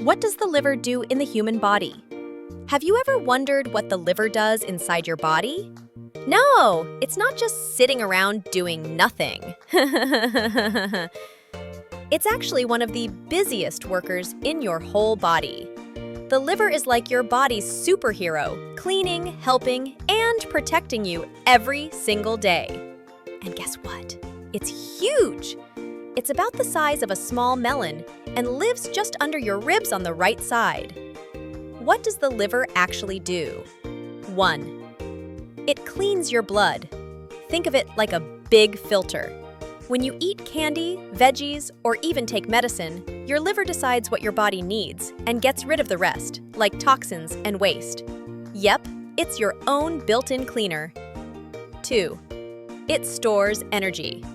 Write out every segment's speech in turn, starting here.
What does the liver do in the human body? Have you ever wondered what the liver does inside your body? No, it's not just sitting around doing nothing. It's actually one of the busiest workers in your whole body. The liver is like your body's superhero, cleaning, helping, and protecting you every single day. And guess what? It's huge! It's about the size of a small melon and lives just under your ribs on the right side. What does the liver actually do? 1. It cleans your blood. Think of it like a big filter. When you eat candy, veggies, or even take medicine, your liver decides what your body needs and gets rid of the rest, like toxins and waste. Yep, it's your own built-in cleaner. 2. It stores energy.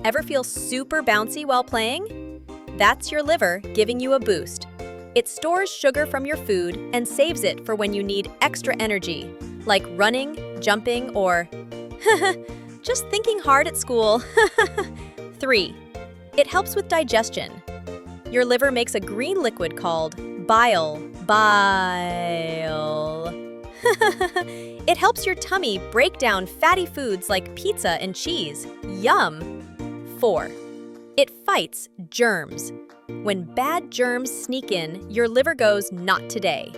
Ever feel super bouncy while playing? That's your liver giving you a boost. It stores sugar from your food and saves it for when you need extra energy, like running, jumping, or just thinking hard at school. 3. It helps with digestion. Your liver makes a green liquid called bile. It helps your tummy break down fatty foods like pizza and cheese. Yum! 4. It fights germs. When bad germs sneak in, your liver goes, "Not today."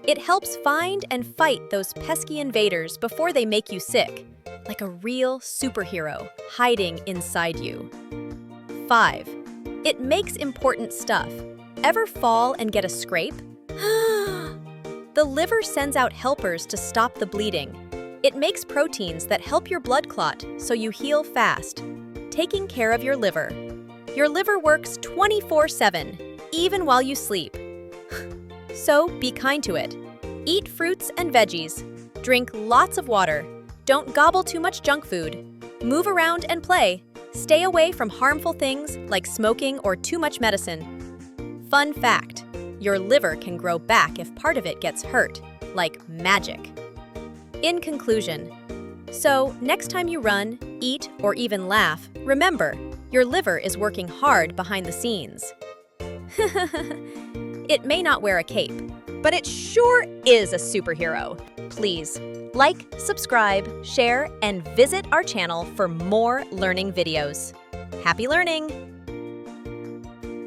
It helps find and fight those pesky invaders before they make you sick, like a real superhero hiding inside you. 5. It makes important stuff. Ever fall and get a scrape? The liver sends out helpers to stop the bleeding. It makes proteins that help your blood clot so you heal fast. Taking care of your liver. Your liver works 24/7, even while you sleep. So be kind to it. Eat fruits and veggies. Drink lots of water. Don't gobble too much junk food. Move around and play. Stay away from harmful things like smoking or too much medicine. Fun fact, your liver can grow back if part of it gets hurt, like magic. In conclusion, so next time you run, eat, or even laugh, remember, your liver is working hard behind the scenes. It may not wear a cape, but it sure is a superhero. Please like, subscribe, share, and visit our channel for more learning videos. Happy learning!